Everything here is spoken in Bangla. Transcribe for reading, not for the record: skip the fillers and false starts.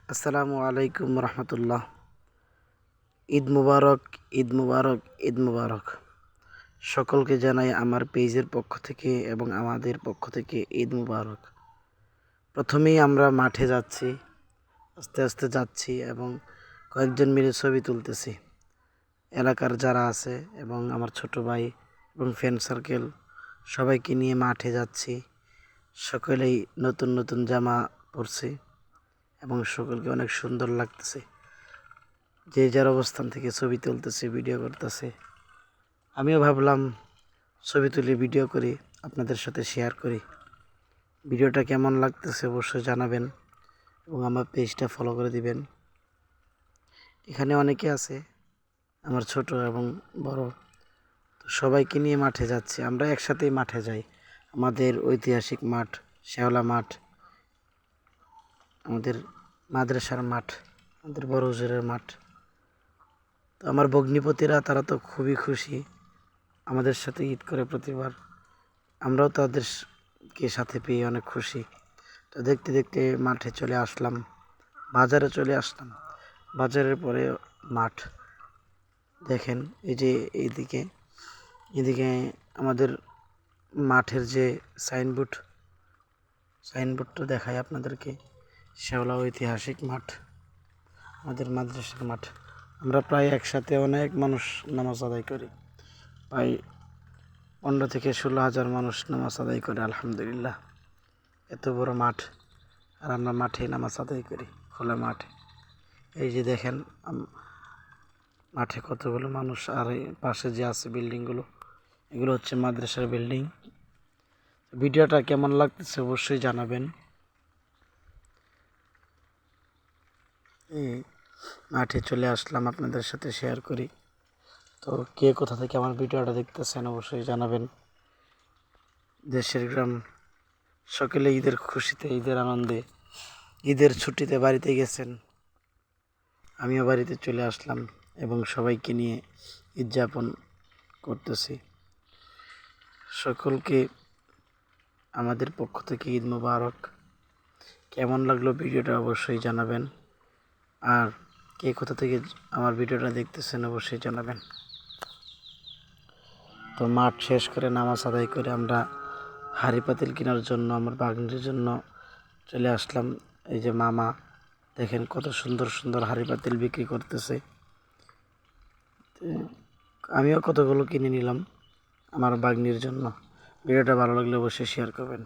আসসালামু আলাইকুম রহমতুল্লাহ। ঈদ মুবারক, ঈদ মুবারক, ঈদ মুবারক। সকলকে জানাই আমার পেজের পক্ষ থেকে এবং আমাদের পক্ষ থেকে ঈদ মুবারক। প্রথমেই আমরা মাঠে যাচ্ছি, আস্তে আস্তে যাচ্ছি এবং কয়েকজন মিলে ছবি তুলতেছি। এলাকার যারা আছে এবং আমার ছোট ভাই এবং ফ্রেন্ড সার্কেল সবাইকে নিয়ে মাঠে যাচ্ছি। সকলেই নতুন নতুন জামা পরছি এবং সকলকে অনেক সুন্দর লাগতেছে। যে যার অবস্থান থেকে ছবি তুলতেছে, ভিডিও করতেছে। আমিও ভাবলাম ছবি তুলে ভিডিও করি, আপনাদের সাথে শেয়ার করি। ভিডিওটা কেমন লাগতেছে অবশ্যই জানাবেন এবং আমার পেজটা ফলো করে দিবেন। এখানে অনেকে আছে, আমার ছোট এবং বড়, তো সবাইকে নিয়ে মাঠে যাচ্ছি। আমরা একসাথেই মাঠে যাই। আমাদের ঐতিহাসিক মাঠ, শেওলা মাঠ, আমাদের মাদ্রাসার মাঠ, আমাদের বড় হুজুরের মাঠ। তো আমার ভগ্নিপতিরা তারা তো খুবই খুশি, আমাদের সাথে ঈদ করে প্রতিবার। আমরাও তাদেরকে সাথে পেয়ে অনেক খুশি। তো দেখতে দেখতে মাঠে চলে আসলাম, বাজারে চলে আসলাম। বাজারের পরে মাঠ দেখেন, এই যে এইদিকে এদিকে আমাদের মাঠের যে সাইনবোর্ডটা দেখায় আপনাদেরকে, শেওলা ঐতিহাসিক মাঠ, আমাদের মাদ্রাসার মাঠ। আমরা প্রায় একসাথে অনেক মানুষ নামাজ আদায় করি, প্রায় 15 থেকে 16,000 মানুষ নামাজ আদায় করে। আলহামদুলিল্লাহ, এত বড় মাঠ, আর আমরা মাঠে নামাজ আদায় করি, খোলা মাঠে। এই যে দেখেন মাঠে কতগুলো মানুষ, আর এই পাশে যে আছে বিল্ডিংগুলো, এগুলো হচ্ছে মাদ্রাসার বিল্ডিং। ভিডিওটা কেমন লাগতেছে অবশ্যই জানাবেন। এই মাঠে চলে আসলাম আপনাদের সাথে শেয়ার করি। তো কে কোথা থেকে আমার ভিডিওটা দেখতেছেন অবশ্যই জানাবেন। দেশের গ্রাম সকলে ঈদের খুশিতে, ঈদের আনন্দে, ঈদের ছুটিতে বাড়িতে গেছেন। আমিও বাড়িতে চলে আসলাম এবং সবাইকে নিয়ে ঈদ যাপন করতেছি। সকলকে আমাদের পক্ষ থেকে ঈদ মুবারক। কেমন লাগলো ভিডিওটা অবশ্যই জানাবেন, আর কে কোথা থেকে আমার ভিডিওটা দেখতেছেন অবশ্যই জানাবেন। তো মাঠ শেষ করে নামাজ আদায় করে আমরা হাঁড়ি পাতিল কেনার জন্য আমার বাগনির জন্য চলে আসলাম। এই যে মামা দেখেন কত সুন্দর সুন্দর হাঁড়ি পাতিল বিক্রি করতেছে। আমিও কতগুলো কিনে নিলাম আমার বাগনির জন্য। ভিডিওটা ভালো লাগলে অবশ্যই শেয়ার করবেন।